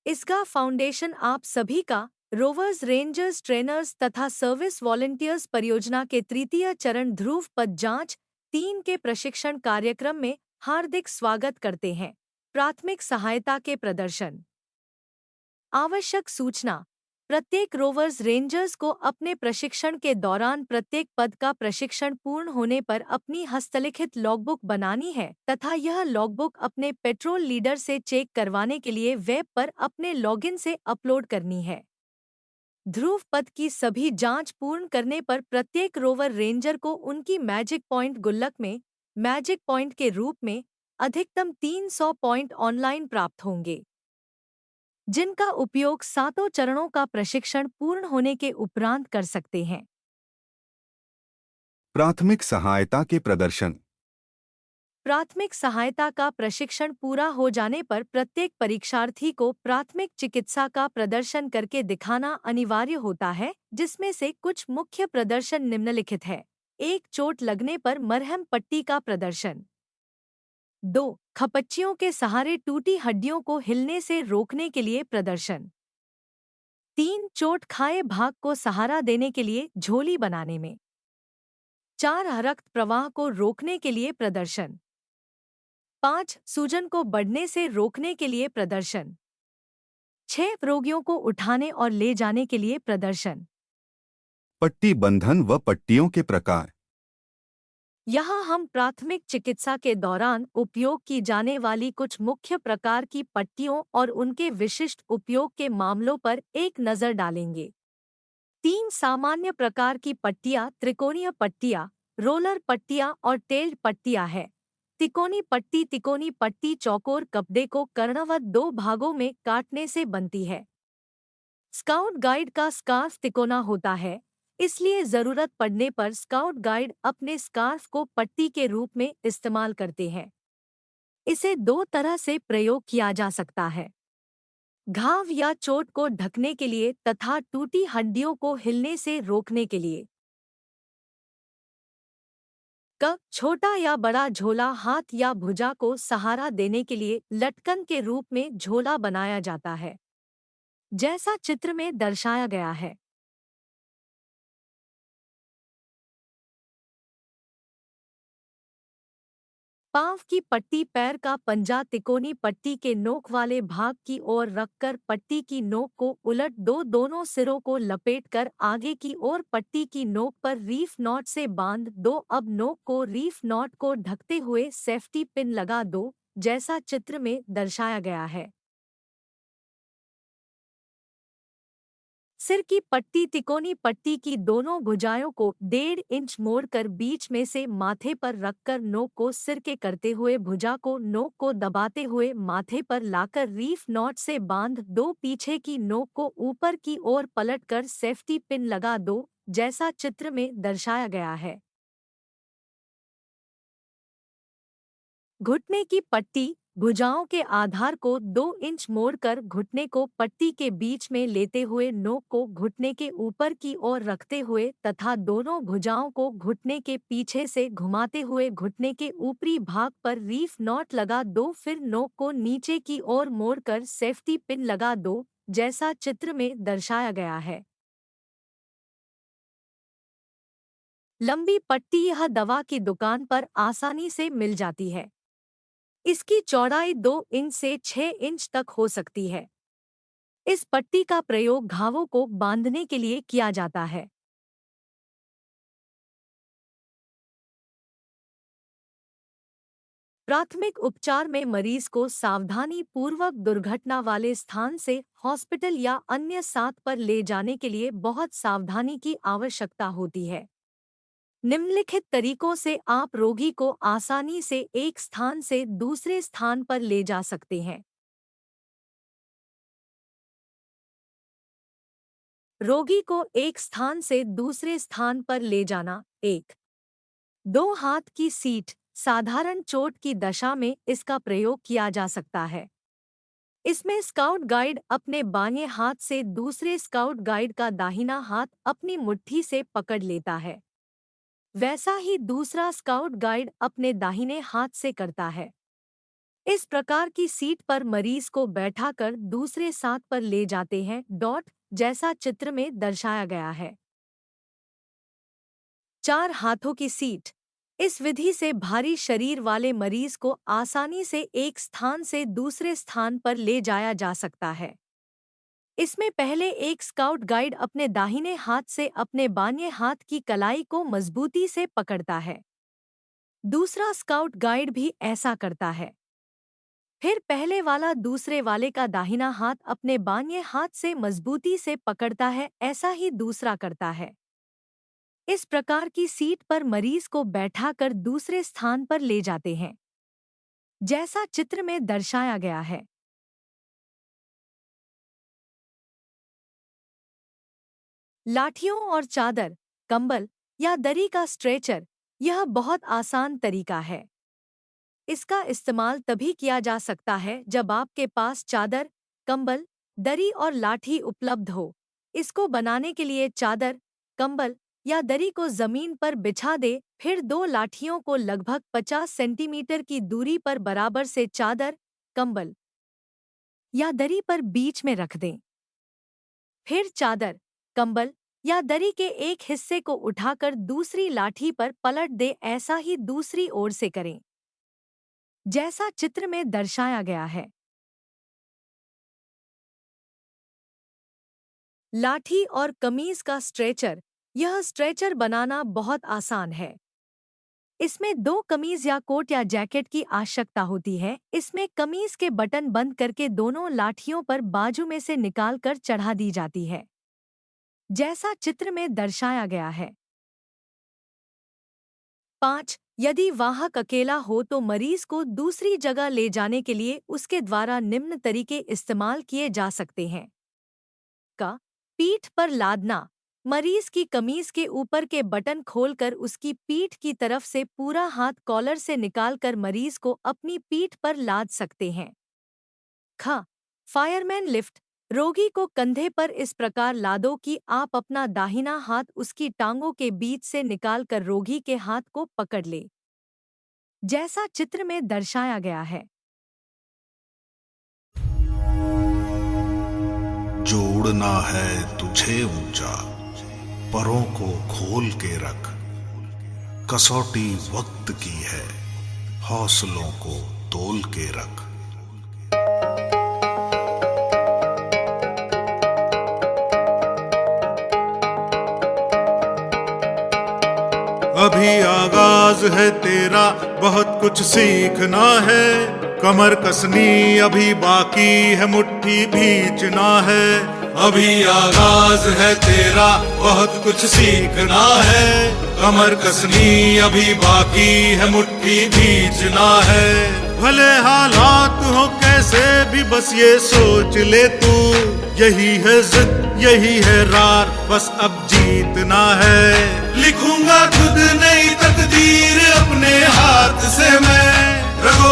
इसका फाउंडेशन आप सभी का रोवर्स रेंजर्स ट्रेनर्स तथा सर्विस वॉलंटियर्स परियोजना के तृतीय चरण ध्रुव पद जांच 3 के प्रशिक्षण कार्यक्रम में हार्दिक स्वागत करते हैं। प्राथमिक सहायता के प्रदर्शन। आवश्यक सूचना। प्रत्येक रोवर्स रेंजर्स को अपने प्रशिक्षण के दौरान प्रत्येक पद का प्रशिक्षण पूर्ण होने पर अपनी हस्तलिखित लॉगबुक बनानी है तथा यह लॉगबुक अपने पेट्रोल लीडर से चेक करवाने के लिए वेब पर अपने लॉगिन से अपलोड करनी है। ध्रुव पद की सभी जांच पूर्ण करने पर प्रत्येक रोवर रेंजर को उनकी मैजिक पॉइंट गुल्लक में मैजिक पॉइंट के रूप में अधिकतम 300 पॉइंट ऑनलाइन प्राप्त होंगे, जिनका उपयोग सातों चरणों का प्रशिक्षण पूर्ण होने के उपरांत कर सकते हैं। प्राथमिक सहायता के प्रदर्शन। प्राथमिक सहायता का प्रशिक्षण पूरा हो जाने पर प्रत्येक परीक्षार्थी को प्राथमिक चिकित्सा का प्रदर्शन करके दिखाना अनिवार्य होता है, जिसमें से कुछ मुख्य प्रदर्शन निम्नलिखित है। 1. चोट लगने पर मरहम पट्टी का प्रदर्शन। 2. खपच्चियों के सहारे टूटी हड्डियों को हिलने से रोकने के लिए प्रदर्शन। 3. चोट खाए भाग को सहारा देने के लिए झोली बनाने में। 4. रक्त प्रवाह को रोकने के लिए प्रदर्शन। 5. सूजन को बढ़ने से रोकने के लिए प्रदर्शन। 6. रोगियों को उठाने और ले जाने के लिए प्रदर्शन। पट्टी बंधन व पट्टियों के प्रकार। यहाँ हम प्राथमिक चिकित्सा के दौरान उपयोग की जाने वाली कुछ मुख्य प्रकार की पट्टियों और उनके विशिष्ट उपयोग के मामलों पर एक नज़र डालेंगे। 3 सामान्य प्रकार की पट्टियाँ त्रिकोणीय पट्टियाँ, रोलर पट्टियाँ और टेल्ड पट्टियाँ हैं। तिकोनी पट्टी चौकोर कपड़े को कर्णवत 2 भागों में काटने से बनती है। स्काउट गाइड का स्कार्फ तिकोना होता है, इसलिए जरूरत पड़ने पर स्काउट गाइड अपने स्कार्फ को पट्टी के रूप में इस्तेमाल करते हैं। इसे 2 तरह से प्रयोग किया जा सकता है: घाव या चोट को ढकने के लिए तथा टूटी हड्डियों को हिलने से रोकने के लिए। छोटा या बड़ा झोला हाथ या भुजा को सहारा देने के लिए लटकन के रूप में झोला बनाया जाता है, जैसा चित्र में दर्शाया गया है। पांव की पट्टी पैर का पंजा तिकोनी पट्टी के नोक वाले भाग की ओर रखकर पट्टी की नोक को उलट दो, दोनों सिरों को लपेटकर आगे की ओर पट्टी की नोक पर रीफ नॉट से बांध दो। अब नोक को रीफ नॉट को ढकते हुए सेफ्टी पिन लगा दो, जैसा चित्र में दर्शाया गया है। सिर की पट्टी तिकोनी पट्टी की दोनों भुजाओं को 1.5 इंच मोड़कर बीच में से माथे पर रखकर नोक को सिर के करते हुए भुजा को नोक को दबाते हुए माथे पर लाकर रीफ नॉट से बांध दो। पीछे की नोक को ऊपर की ओर पलटकर सेफ्टी पिन लगा दो, जैसा चित्र में दर्शाया गया है। घुटने की पट्टी भुजाओं के आधार को 2 इंच मोड़कर घुटने को पट्टी के बीच में लेते हुए नोक को घुटने के ऊपर की ओर रखते हुए तथा दोनों भुजाओं को घुटने के पीछे से घुमाते हुए घुटने के ऊपरी भाग पर रीफ नॉट लगा दो। फिर नोक को नीचे की ओर मोड़कर सेफ्टी पिन लगा दो, जैसा चित्र में दर्शाया गया है। लंबी पट्टी यह दवा की दुकान पर आसानी से मिल जाती है। इसकी चौड़ाई 2 इंच से 6 इंच तक हो सकती है। इस पट्टी का प्रयोग घावों को बांधने के लिए किया जाता है। प्राथमिक उपचार में मरीज को सावधानी पूर्वक दुर्घटना वाले स्थान से हॉस्पिटल या अन्य साथ पर ले जाने के लिए बहुत सावधानी की आवश्यकता होती है। निम्नलिखित तरीकों से आप रोगी को आसानी से एक स्थान से दूसरे स्थान पर ले जा सकते हैं। रोगी को एक स्थान से दूसरे स्थान पर ले जाना। 1. 2 हाथ की सीट साधारण चोट की दशा में इसका प्रयोग किया जा सकता है। इसमें स्काउट गाइड अपने बाएं हाथ से दूसरे स्काउट गाइड का दाहिना हाथ अपनी मुट्ठी से पकड़ लेता है। वैसा ही दूसरा स्काउट गाइड अपने दाहिने हाथ से करता है। इस प्रकार की सीट पर मरीज को बैठाकर दूसरे साथ पर ले जाते हैं जैसा चित्र में दर्शाया गया है। 4 हाथों की सीट। इस विधि से भारी शरीर वाले मरीज को आसानी से एक स्थान से दूसरे स्थान पर ले जाया जा सकता है। इसमें पहले एक स्काउट गाइड अपने दाहिने हाथ से अपने बाएं हाथ की कलाई को मजबूती से पकड़ता है। दूसरा स्काउट गाइड भी ऐसा करता है। फिर पहले वाला दूसरे वाले का दाहिना हाथ अपने बाएं हाथ से मजबूती से पकड़ता है, ऐसा ही दूसरा करता है। इस प्रकार की सीट पर मरीज को बैठाकर दूसरे स्थान पर ले जाते हैं, जैसा चित्र में दर्शाया गया है। लाठियों और चादर, कंबल या दरी का स्ट्रेचर, यह बहुत आसान तरीका है। इसका इस्तेमाल तभी किया जा सकता है जब आपके पास चादर, कंबल, दरी और लाठी उपलब्ध हो। इसको बनाने के लिए चादर, कंबल या दरी को जमीन पर बिछा दे, फिर 2 लाठियों को लगभग 50 सेंटीमीटर की दूरी पर बराबर से चादर, कंबल या दरी पर बीच में रख दें। फिर चादर, कंबल या दरी के एक हिस्से को उठाकर दूसरी लाठी पर पलट दे, ऐसा ही दूसरी ओर से करें, जैसा चित्र में दर्शाया गया है। लाठी और कमीज का स्ट्रेचर। यह स्ट्रेचर बनाना बहुत आसान है। इसमें 2 कमीज या कोट या जैकेट की आवश्यकता होती है। इसमें कमीज के बटन बंद करके दोनों लाठियों पर बाजू में से निकालकर चढ़ा दी जाती है, जैसा चित्र में दर्शाया गया है। 5. यदि वाहक अकेला हो तो मरीज को दूसरी जगह ले जाने के लिए उसके द्वारा निम्न तरीके इस्तेमाल किए जा सकते हैं। पीठ पर लादना। मरीज की कमीज के ऊपर के बटन खोलकर उसकी पीठ की तरफ से पूरा हाथ कॉलर से निकालकर मरीज को अपनी पीठ पर लाद सकते हैं। Fireman lift. रोगी को कंधे पर इस प्रकार लादो कि आप अपना दाहिना हाथ उसकी टांगों के बीच से निकालकर रोगी के हाथ को पकड़ ले, जैसा चित्र में दर्शाया गया है। जोड़ना है तुझे ऊंचा, परों को खोल के रख, कसौटी वक्त की है, हौसलों को तोल के रख। अभी आगाज है तेरा, बहुत कुछ सीखना है, कमर कसनी अभी बाकी है, मुट्ठी भींचना है। अभी आगाज है तेरा, बहुत कुछ सीखना है, कमर कसनी अभी बाकी है, मुट्ठी भींचना है। भले हालात हो कैसे भी बस ये सोच ले तू, यही है जिद यही है रार, बस अब जीतना है। लिखूंगा खुद नई तकदीर अपने हाथ से मैं, रगों